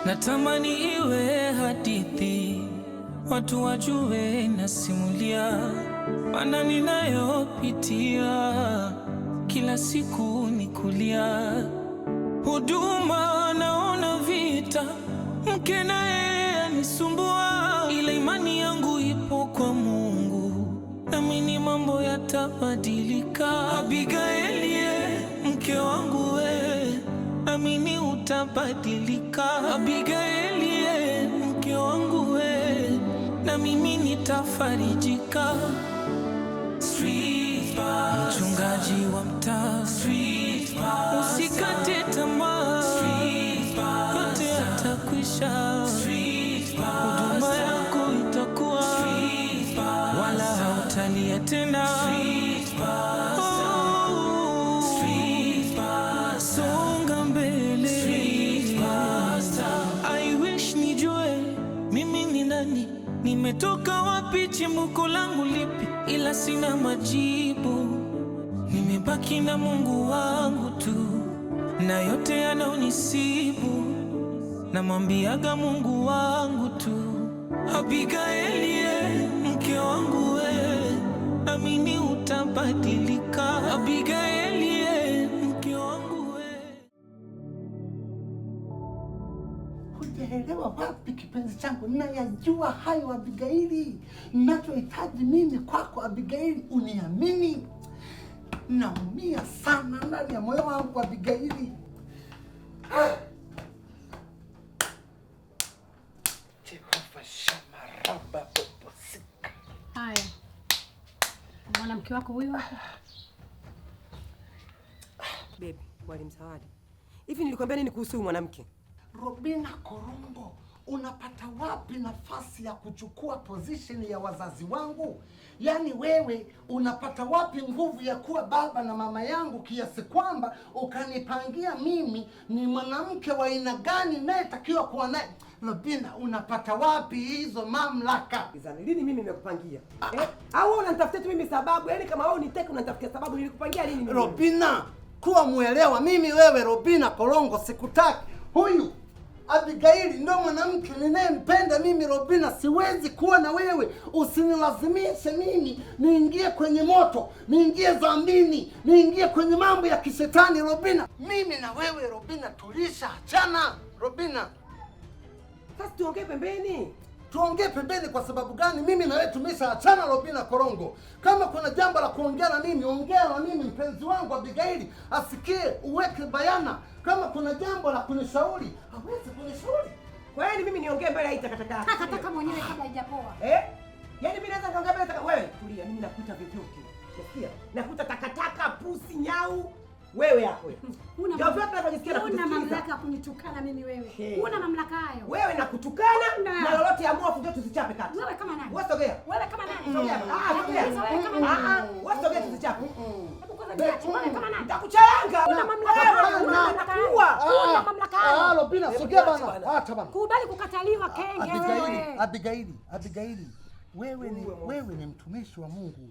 Natamani iwe hadithi, watu wajue nasimulia, maana ninayopitia kila siku ni kulia. Huduma naona vita, mke naye anisumbua, ila imani yangu ipo kwa Mungu, naamini mambo yatabadilika. Abigaili, mke wangu we, naamini utabadilika. Abigaili, mke wangu we, na mimi nitafarijika. Mchungaji wa mtaa, usikate tamaa, yote yatakwisha. Huduma yako itakuwa, wala hautalia tena. Songa mbele. I wish nijue mimi ni nani, nimetoka wapi, chimbuko langu lipi, ila sina majibu. Nimebaki na Mungu wangu tu, na yote yanaonisibu namwambiaga Mungu wangu tu. Abigaili, mke wangu we, amini utabadilika. Abigaili, mke wangu we. Hujaelewa wapi kipenzi changu, ninayajua hayo Abigaili. Ninachohitaji mimi kwako Abigaili, uniamini. Naumia sana ndani ya moyo wangu Abigaili. Jehova shamaraba poposika. Haya. Mwanamke wako huyu hapa. Baby, Mwalimu Zawadi. Hivi nilikwambia nini kuhusu huyu mwanamke? Robina Korongo, unapata wapi nafasi ya kuchukua position ya wazazi wangu? Yaani wewe unapata wapi nguvu ya kuwa baba na mama yangu kiasi kwamba ukanipangia mimi ni mwanamke wa aina gani nayetakiwa kuwa naye? Robina, unapata wapi hizo mamlaka? Izani, lini mimi nimekupangia? Au unanitafutia tu mimi sababu? Yaani kama wewe unitaka unanitafutia sababu, nilikupangia lini mimi? Robina, kuwa muelewa, mimi wewe Robina Korongo sikutaki. Huyu Abigaili ndio mwanamke ninayempenda mimi Robina, siwezi kuwa na wewe. Usinilazimishe mimi niingie kwenye moto, niingie dhambini, niingie kwenye mambo ya kishetani Robina. Mimi na wewe Robina tulishaachana Robina. Sasa tuongee pembeni. Tuongee pembeni kwa sababu gani? Mimi na wewe tumeshaachana Robina Korongo. Kama kuna jambo la kuongea na mimi, ongea na mimi mpenzi wangu Abigaili, asikie, uweke bayana. Kama kuna jambo la kunishauri, hawezi kunishauri. Kwa hiyo mimi niongee mbele ya takataka. Takataka mwenyewe kabla haijapoa. Yaani mimi naweza kaongea mbele takataka wewe? Tulia, mimi nakuita vyovyote. Unasikia? Nakuita takataka, pusi, nyau. Wewe hapo wewe. Ndio vyote unavyojisikia na kusikiliza. Una mamlaka ya kunitukana mimi wewe. Una mamlaka hayo. Wewe nakutukana na lolote ya mwofu ndio tusichape kati. Wewe kama nani? Wewe sogea. Wewe kama nani? Sogea. Sogea. Wewe kama nani? Wewe sogea tusichape. Hebu kwanza niache. Wewe kama nani? Nitakucharanga. Una mamlaka hayo. Una mamlaka hayo. Robina, sogea bana. Acha bana. Kubali kukataliwa kenge wewe. Abigaili, wewe ni mtumishi wa Mungu.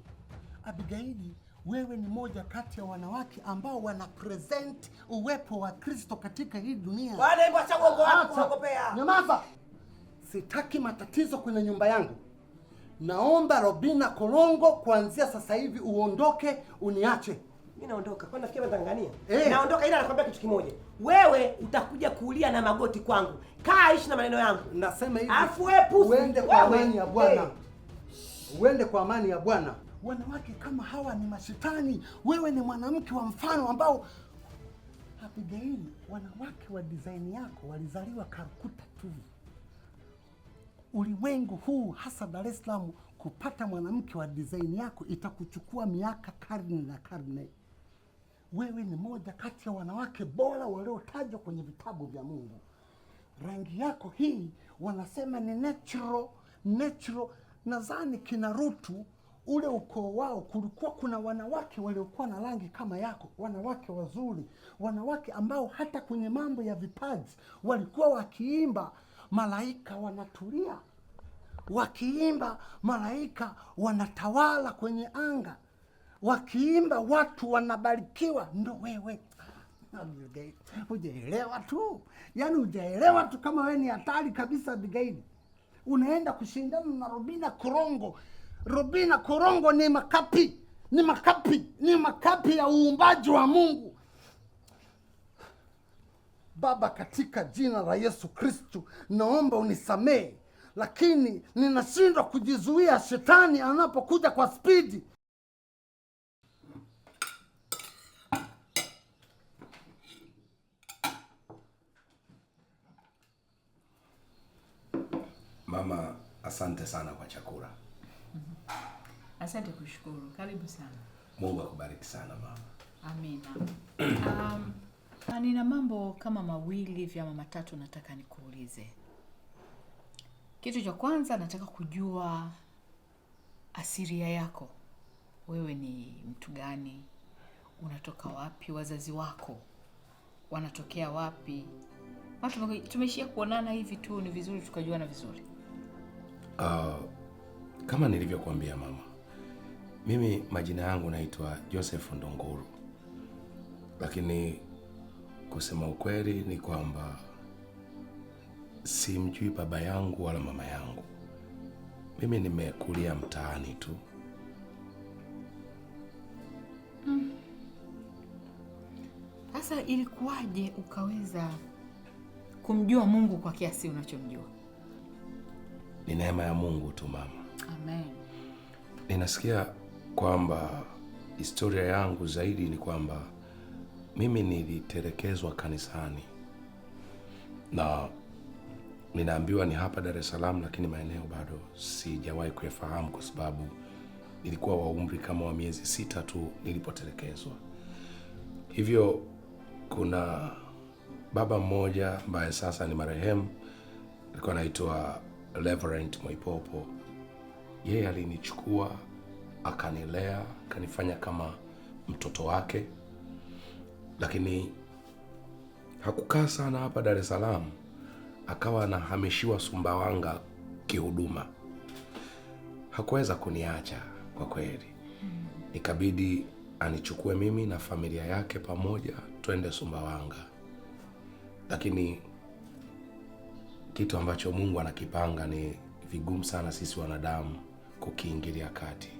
Abigaili, wewe ni moja kati ya wanawake ambao wana present uwepo wa Kristo katika hii dunia. Bwana, hebu acha uongo wako kuogopea. Nyamaza. Sitaki matatizo kwenye nyumba yangu. Naomba Robina Korongo kuanzia sasa hivi uondoke, uniache. Mimi naondoka. Kwani nafikia Tanzania? Naondoka, ila nakwambia kitu kimoja. Wewe utakuja kuulia na magoti kwangu. Kaa ishi na maneno yangu. Nasema hivi. Afu wewe pusi. Uende kwa amani ya Bwana. Uende kwa amani ya Bwana. Wanawake kama hawa ni mashetani. Wewe ni mwanamke wa mfano ambao Abigaili, wanawake wa design yako walizaliwa Kalkuta tu. Ulimwengu huu hasa Dar es Salaam kupata mwanamke wa design yako itakuchukua miaka karne na karne. Wewe ni moja kati ya wanawake bora waliotajwa kwenye vitabu vya Mungu. Rangi yako hii wanasema ni natural. Nadhani kina Rutu ule ukoo wao kulikuwa kuna wanawake waliokuwa na rangi kama yako, wanawake wazuri, wanawake ambao hata kwenye mambo ya vipaji walikuwa wakiimba malaika wanatulia, wakiimba malaika wanatawala kwenye anga, wakiimba watu wanabarikiwa. Ndo wewe. Hujaelewa tu, yaani hujaelewa tu kama wewe ni hatari kabisa Abigail. Unaenda kushindana na Robina Korongo. Robina Korongo ni makapi, ni makapi ya uumbaji wa Mungu. Baba, katika jina la Yesu Kristo, naomba unisamehe, lakini ninashindwa kujizuia shetani anapokuja kwa spidi. Mama, asante sana kwa chakula. Asante kushukuru. Karibu sana. Mungu akubariki sana mama. Amina. Nina mambo kama mawili vya matatu nataka nikuulize. Kitu cha kwanza nataka kujua asilia yako. Wewe ni mtu gani? Unatoka wapi? Wazazi wako wanatokea wapi? Watu tumeishia kuonana hivi tu, ni vizuri tukajuana vizuri. Kama nilivyokuambia mama, mimi majina yangu naitwa Joseph Ndonguru. Lakini kusema ukweli ni kwamba simjui baba yangu wala mama yangu. Mimi nimekulia mtaani tu. Sasa ilikuwaje ukaweza kumjua Mungu kwa kiasi unachomjua? Ni neema ya Mungu tu mama. Amen. Ninasikia kwamba historia yangu zaidi ni kwamba mimi nilitelekezwa kanisani. Na ninaambiwa ni hapa Dar es Salaam, lakini maeneo bado sijawahi kuyafahamu kwa sababu nilikuwa wa umri kama wa miezi 6 tu nilipotelekezwa. Hivyo kuna baba mmoja ambaye sasa ni marehemu, alikuwa anaitwa Reverend Mwaipopo. Yeye alinichukua, akanilea, akanifanya kama mtoto wake. Lakini hakukaa sana hapa Dar es Salaam, akawa anahamishiwa Sumbawanga kihuduma. Hakuweza kuniacha kwa kweli. Ikabidi anichukue mimi na familia yake pamoja twende Sumbawanga. Lakini kitu ambacho Mungu anakipanga ni vigumu sana sisi wanadamu kukiingilia kati.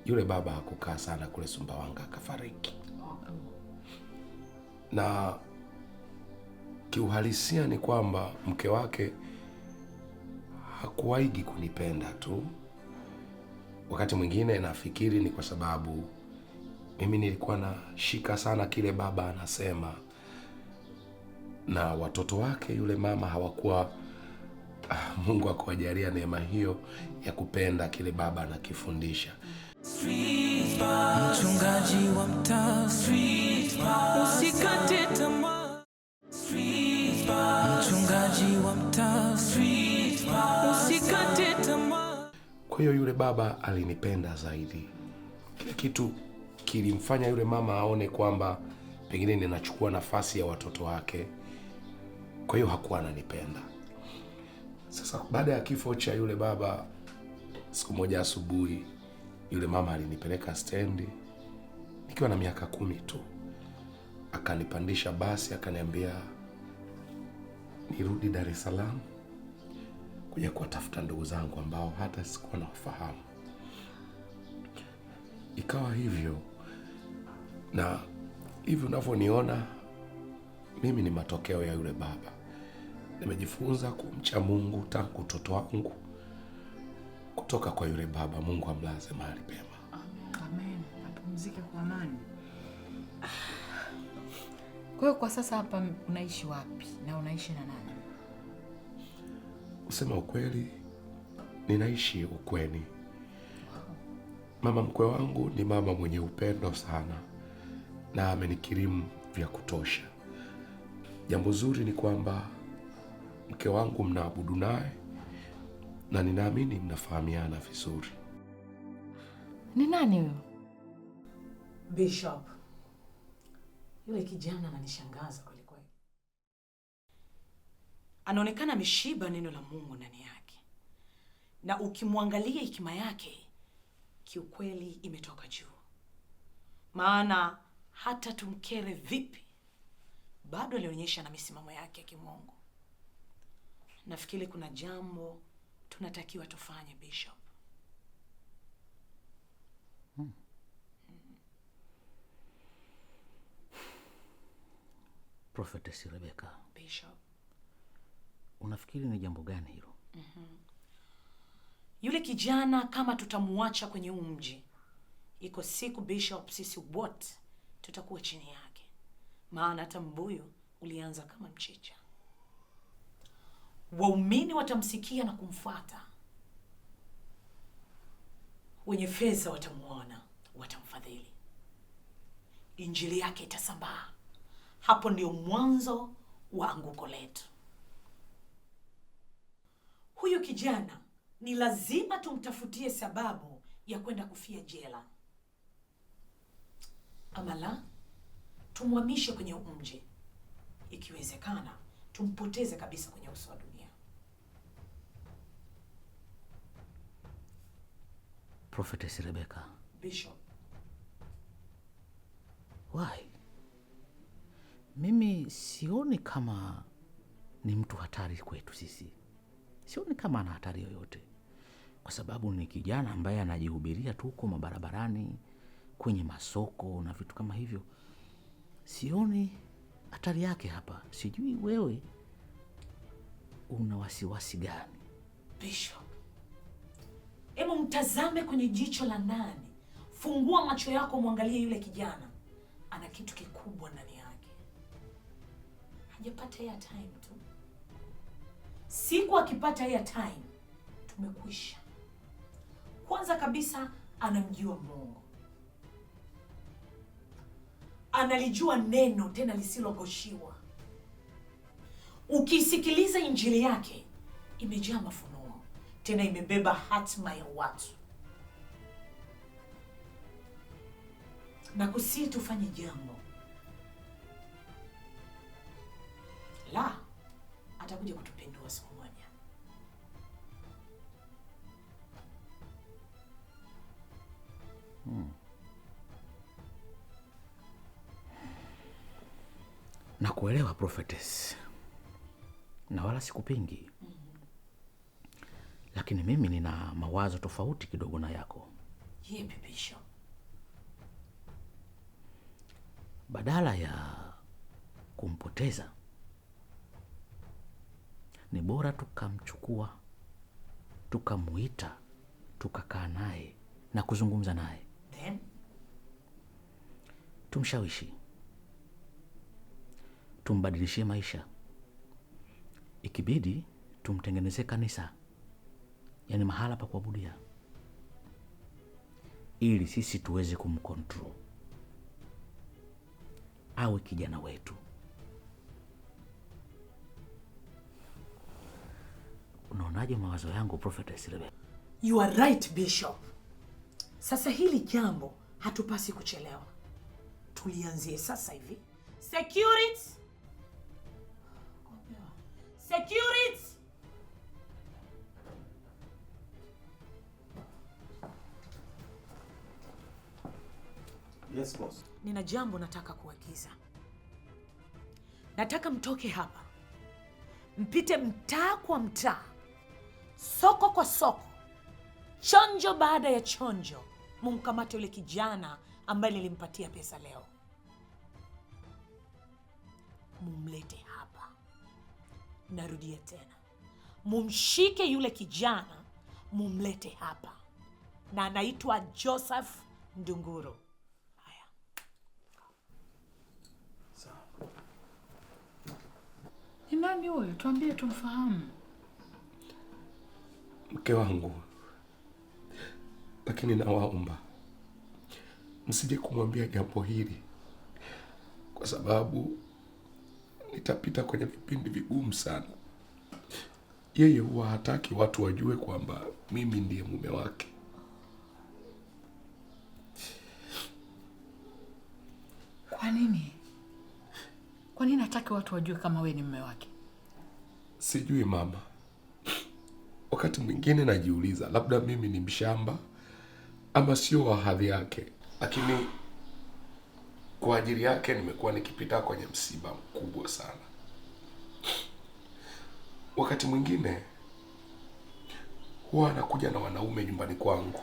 Yule baba hakukaa sana kule Sumbawanga, akafariki. Na kiuhalisia ni kwamba mke wake hakuwahi kunipenda tu. Wakati mwingine nafikiri ni kwa sababu mimi nilikuwa nashika sana kile baba anasema, na watoto wake yule mama hawakuwa Mungu akawajalia neema hiyo ya kupenda kile baba anakifundisha. Mchungaji wa mtaa, usikate tamaa. Mchungaji wa mtaa, usikate tamaa. Kwa hiyo yule baba alinipenda zaidi. Kile kitu kilimfanya yule mama aone kwamba pengine ninachukua nafasi ya watoto wake. Kwa hiyo hakuwa ananipenda. Sasa baada ya kifo cha yule baba, siku moja asubuhi, yule mama alinipeleka stendi nikiwa na miaka 10 tu. Akanipandisha basi, akaniambia nirudi Dar es Salaam kuja kuwatafuta ndugu zangu ambao hata sikuwa nawafahamu. Ikawa hivyo, na hivi unavyoniona mimi ni matokeo ya yule baba. Nimejifunza kumcha Mungu tangu utoto wangu kutoka kwa yule baba. Mungu amlaze mahali pema. Amen. Apumzike kwa amani. Kwa hiyo kwa sasa hapa unaishi wapi na unaishi na nani? Usema ukweli, ninaishi ukweni. Mama mkwe wangu ni mama mwenye upendo sana na amenikirimu vya kutosha. Jambo zuri ni kwamba mke wangu mnaabudu naye na ninaamini mnafahamiana vizuri. Ni nani huyo? Bishop. Yule kijana ananishangaza kweli kweli. Anaonekana ameshiba neno la Mungu ndani yake. Na ukimwangalia hekima yake, kiukweli imetoka juu. Maana hata tumkere vipi, bado alionyesha na misimamo yake ya kimungu. Nafikiri kuna jambo tunatakiwa tufanye, Bishop. Prophetess Rebecca, Bishop, unafikiri ni jambo gani hilo? Yule kijana kama tutamuacha kwenye mji, iko siku Bishop, sisi wote tutakuwa chini yake. Maana hata mbuyu ulianza kama mchicha. Waumini watamsikia na kumfuata. Wenye fedha watamuona, watamfadhili. Injili yake itasambaa. Hapo ndio mwanzo wa anguko letu. Huyu kijana ni lazima tumtafutie sababu ya kwenda kufia jela. Ama la, tumhamishe kwenye mji. Ikiwezekana, tumpoteze kabisa kwenye uso wa dunia. Prophetess Rebecca. Bishop. Why? Mimi sioni kama ni mtu hatari kwetu sisi. Sioni kama ana hatari yoyote. Kwa sababu ni kijana ambaye anajihubiria tu huko mabarabarani, kwenye masoko na vitu kama hivyo. Sioni hatari yake hapa. Sijui wewe una wasiwasi gani? Bishop, hebu mtazame kwenye jicho la ndani. Fungua macho yako, mwangalie yule kijana. Ana kitu kikubwa ndani yake. Hajapata airtime tu. Siku akipata airtime, tumekwisha. Kwanza kabisa anamjua Mungu. Analijua neno tena lisilogoshiwa. Ukisikiliza injili yake, imejaa mafunuo, tena imebeba hatima ya watu. Na kusi tufanye jambo. La, atakuja kutupindua siku moja. Na kuelewa prophetess. Na wala sikupingi. Lakini mimi nina mawazo tofauti kidogo na yako. Yepi Bishop? Badala ya kumpoteza, ni bora tukamchukua, tukamuita, tukakaa naye na kuzungumza naye. Then tumshawishi, tumbadilishie maisha. Ikibidi tumtengenezee kanisa, yani mahala pa kuabudia, ili sisi tuweze kumcontrol. Awe kijana wetu. Unaonaje mawazo yangu, Prophetess Rebecca? you are right Bishop. Sasa hili jambo hatupasi kuchelewa. Tulianzie sasa hivi. Security! Security! Yes, boss. Nina jambo nataka kuagiza. Nataka mtoke hapa, mpite mtaa kwa mtaa, soko kwa soko, chonjo baada ya chonjo, mumkamate yule kijana ambaye nilimpatia pesa leo. Mumlete hapa. Narudia tena, mumshike yule kijana, mumlete hapa, na anaitwa Joseph Ndunguru. Ni nani huyo? Tuambie tumfahamu. Mke wangu. Lakini nawaomba msije kumwambia jambo hili, kwa sababu nitapita kwenye vipindi vigumu sana. Yeye huwa hataki watu wajue kwamba mimi ndiye mume wake. Kwa nini? Kwa nini hataki watu wajue kama wewe ni mume wake? Sijui mama. Wakati mwingine najiuliza labda mimi ni mshamba ama sio wa hadhi yake. Lakini Kwa ajili yake nimekuwa nikipita kwenye msiba mkubwa sana. Wakati mwingine huwa anakuja na wanaume nyumbani kwangu,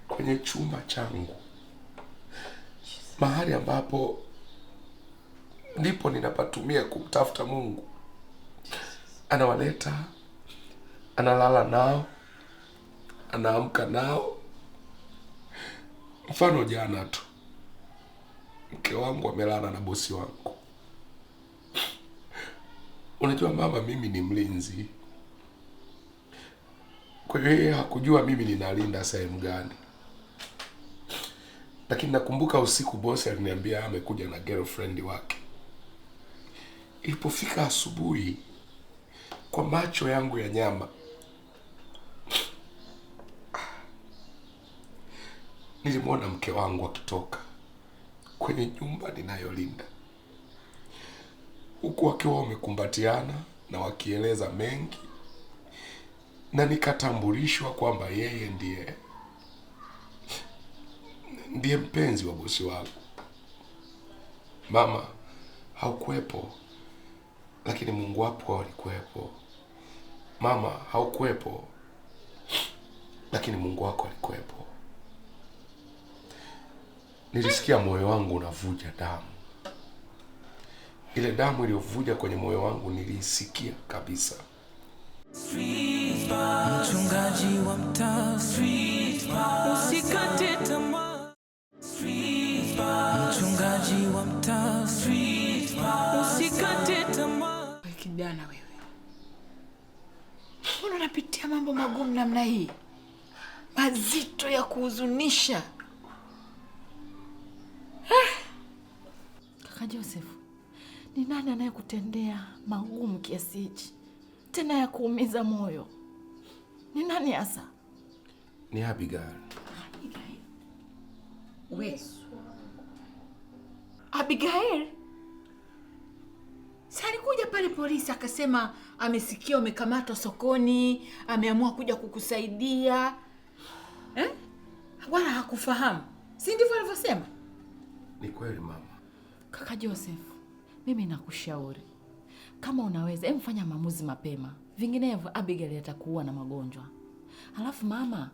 kwenye chumba changu, mahali ambapo ndipo ninapatumia kumtafuta Mungu. Anawaleta, analala nao, anaamka nao. Mfano jana tu, mke wangu amelala na bosi wangu. Unajua mama, mimi ni mlinzi, kwa hiyo yeye hakujua mimi ninalinda sehemu gani. Lakini nakumbuka usiku bosi aliniambia amekuja na girlfriend wake. Ilipofika asubuhi, kwa macho yangu ya nyama nilimwona mke wangu akitoka kwenye nyumba ninayolinda, huku wakiwa wamekumbatiana na wakieleza mengi, na nikatambulishwa kwamba yeye ndiye mpenzi wa bosi wangu. Mama haukuwepo, lakini Mungu wapo alikuwepo. Mama haukuwepo, lakini Mungu wako alikuwepo. Nilisikia moyo wangu unavuja damu. Ile damu iliyovuja kwenye moyo wangu niliisikia kabisa. Mchungaji wa mtaa, usikate tamaa. Mchungaji wa mtaa, usikate tamaa. Kijana wewe, mbona unapitia mambo magumu namna hii, mazito ya kuhuzunisha? Kaka Joseph, ni nani anayekutendea magumu kiasi hichi, tena ya kuumiza moyo? Ni nani hasa? Ni Abigail. Wewe Abigail? Si alikuja pale polisi akasema amesikia umekamatwa sokoni, ameamua kuja kukusaidia. Wala hakufahamu. Si ndivyo alivyosema? Ni kweli mama. Kaka Joseph, mimi nakushauri, kama unaweza, mfanya maamuzi mapema. Vinginevyo Abigail atakuwa na magonjwa. Halafu mama,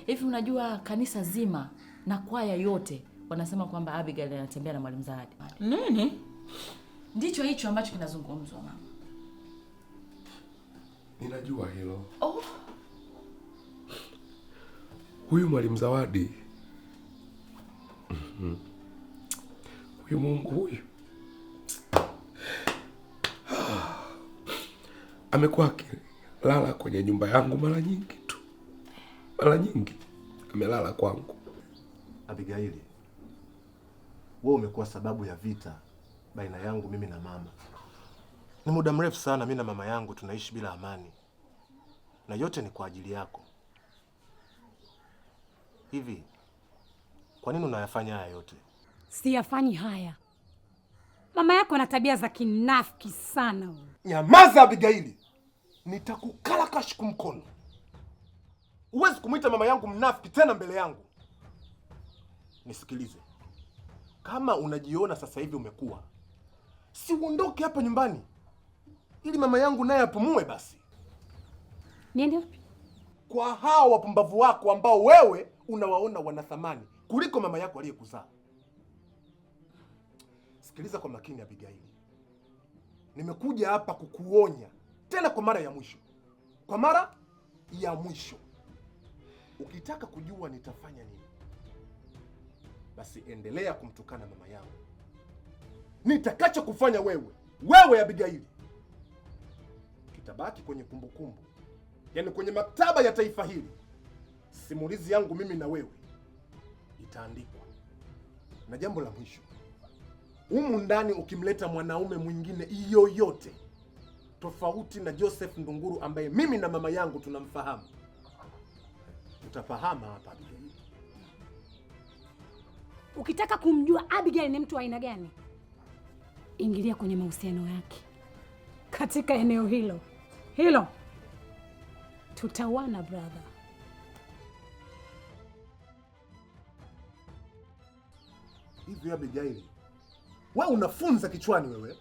hivi unajua kanisa zima na kwaya yote wanasema kwamba Abigail anatembea na Mwalimu Zawadi. Nini? Ndicho hicho ambacho kinazungumzwa mama. Ninajua hilo. Oh. Huyu Mwalimu Zawadi. Huyu Mungu huyu. Amekuwa akilala kwenye nyumba yangu mara nyingi tu. Mara nyingi amelala kwangu. Abigaili, wewe umekuwa sababu ya vita baina yangu mimi na mama. Ni muda mrefu sana mimi na mama yangu tunaishi bila amani. Na yote ni kwa ajili yako. Hivi, kwa nini unayafanya haya yote? Siyafanyi haya. Mama yako ana tabia za kinafiki sana. Nyamaza Abigaili. Nitakukala kashku mkono. Huwezi kumuita mama yangu mnafiki tena mbele yangu. Nisikilize. Kama unajiona sasa hivi umekuwa, si uondoke hapa nyumbani ili mama yangu naye apumue basi. Niende wapi? Kwa hao wapumbavu wako ambao wewe unawaona wana thamani kuliko mama yako aliyekuzaa. Sikiliza kwa makini Abigaili. Nimekuja hapa kukuonya tena kwa mara ya mwisho. Kwa mara ya mwisho. Ukitaka kujua nitafanya nini, basi endelea kumtukana mama yangu. Nitakacho kufanya wewe Abigaili, kitabaki kwenye kumbukumbu. Yaani kwenye maktaba ya taifa hili. Simulizi yangu mimi na wewe itaandikwa. Na jambo la mwisho, humu ndani ukimleta mwanaume mwingine yoyote tofauti na Joseph Ndunguru ambaye mimi na mama yangu tunamfahamu, utafahamu hapa Abigail. Ukitaka kumjua Abigail ni mtu wa aina gani, ingilia kwenye mahusiano yake katika eneo hilo. Tutawana brother. Hivi Abigail, wewe unafunza kichwani wewe?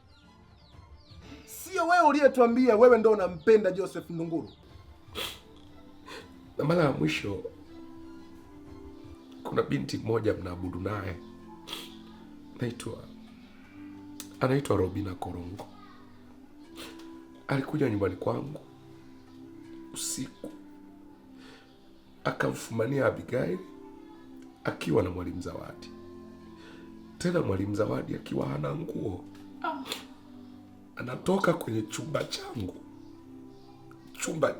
Sio wewe uliyetuambia wewe ndio unampenda Joseph Ndunguru? Na mara ya mwisho kuna binti mmoja mnaabudu naye, anaitwa Robina Korongo. Alikuja nyumbani kwangu usiku, akamfumania Abigail akiwa na Mwalimu Zawadi. Tena Mwalimu Zawadi akiwa hana nguo. Anatoka kwenye chumba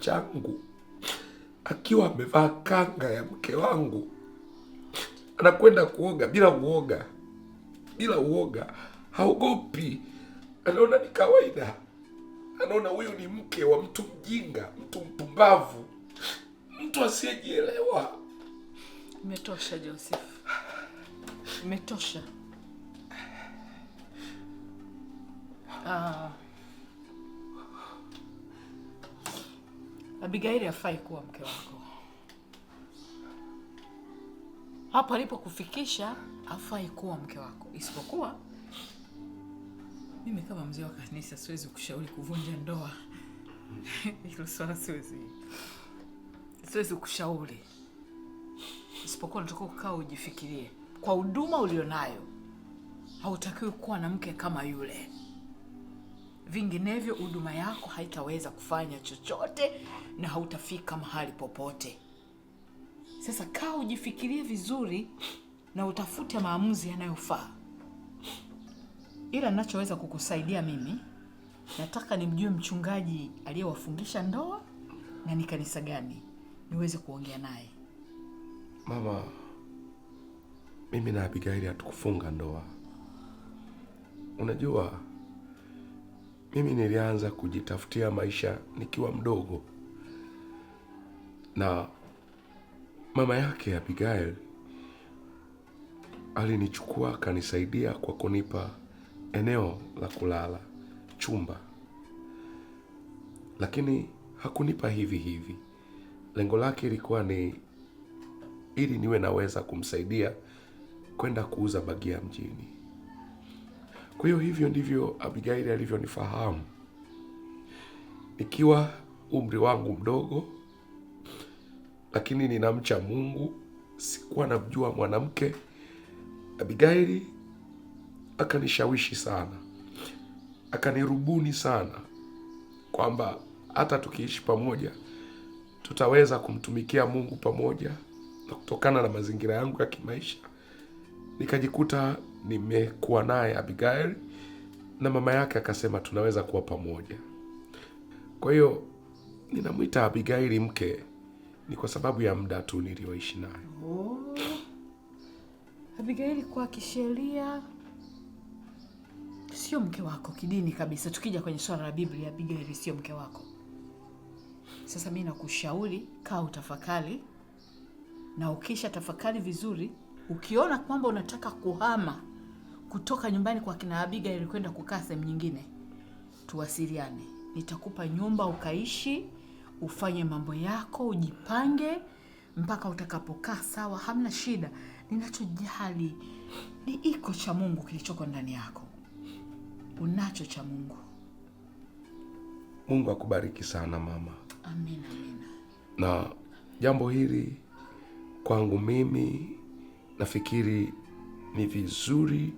changu akiwa amevaa kanga ya mke wangu, anakwenda kuoga bila uoga, haogopi. Anaona ni kawaida, anaona huyu ni mke wa mtu mjinga, mtu mpumbavu, mtu asiyejielewa. Imetosha Joseph, imetosha. Abigail hafai kuwa mke wako. Hapa alipokufikisha hafai kuwa mke wako, isipokuwa mimi kama mzee wa kanisa siwezi kushauri kuvunja ndoa. Hilo swala siwezi kushauri. Isipokuwa nataka ukaa ujifikirie. Kwa huduma ulionayo, hautakiwi kuwa na mke kama yule. Vinginevyo huduma yako haitaweza kufanya chochote na hautafika mahali popote. Sasa kaa ujifikirie vizuri na utafute maamuzi yanayofaa. Ila ninachoweza kukusaidia mimi, nataka nimjue mchungaji aliyewafungisha ndoa na ni kanisa gani, niweze kuongea naye. Mama, mimi na Abigail hatukufunga ndoa. Unajua, mimi nilianza kujitafutia maisha nikiwa mdogo, na mama yake Abigail alinichukua akanisaidia kwa kunipa eneo la kulala, chumba. Lakini hakunipa hivi. Lengo lake ilikuwa ni ili niwe naweza kumsaidia kwenda kuuza bagia mjini. Kwa hiyo hivyo ndivyo Abigail alivyonifahamu. Nikiwa umri wangu mdogo, lakini ninamcha Mungu, sikuwa namjua mwanamke. Abigail akanishawishi sana, akanirubuni sana kwamba hata tukiishi pamoja tutaweza kumtumikia Mungu pamoja. Na kutokana na mazingira yangu ya kimaisha, nikajikuta nimekuwa naye Abigail, na mama yake akasema tunaweza kuwa pamoja. Kwa hiyo ninamuita Abigail mke ni kwa sababu ya muda tu nilioishi naye. Abigail kwa kisheria sio mke wako, kidini kabisa. Tukija kwenye swala la Biblia, Abigail sio mke wako. Sasa mimi nakushauri kaa utafakari, na ukisha tafakari vizuri, ukiona kwamba unataka kuhama kutoka nyumbani kwa kina Abigail kwenda kukaa sehemu nyingine, tuwasiliane. Nitakupa nyumba ukaishi, ufanye mambo yako, ujipange mpaka utakapokaa sawa, hamna shida. Ninachojali ni iko cha Mungu kilichoko ndani yako. Unacho cha Mungu. Mungu akubariki sana mama. Amina. Na jambo hili kwangu mimi nafikiri ni vizuri,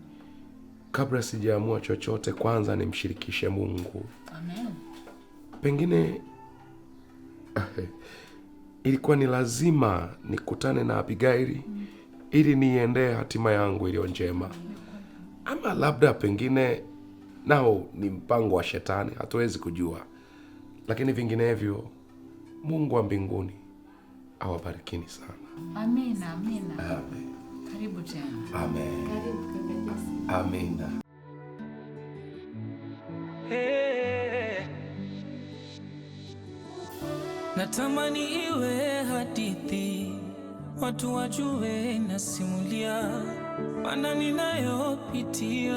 kabla sijaamua chochote, kwanza nimshirikishe Mungu. Amen. Pengine ilikuwa ni lazima nikutane na Abigail ili niendee hatima yangu iliyo njema. Ama labda pengine nao ni mpango wa shetani, hatuwezi kujua. Lakini vinginevyo Mungu wa mbinguni awabarikini sana. Amina. Amen. Karibu tena. Amen. Karibu kaka Jesse. Amina. Natamani iwe hadithi, watu wajue nasimulia maana ninayopitia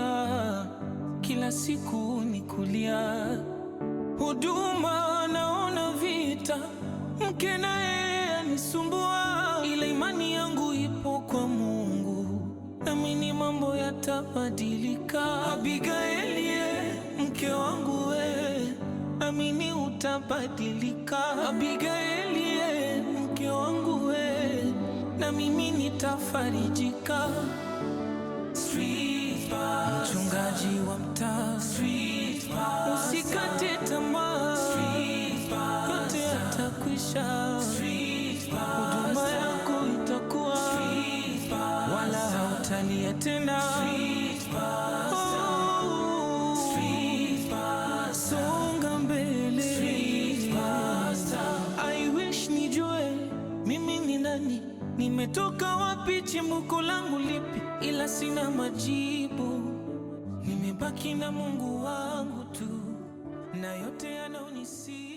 kila siku ni kulia. Huduma naona vita, mke naye anisumbua, ila imani yangu ipo kwa Mungu, naamini mambo yatabadilika. Abigaili, mke wangu we, naamini utabadilika. Abigaili, mke wangu we, na mimi nitafarijika. Mchungaji wa mtaa, usikate tamaa, yote yatakwisha. Huduma yako itakuwa, wala hautalia tena. Songa mbele. I wish nijue mimi ni nani, nimetoka wapi, chimbuko langu lipi, ila sina majibu. Nimebaki na Mungu wangu tu, na yote yanaonisi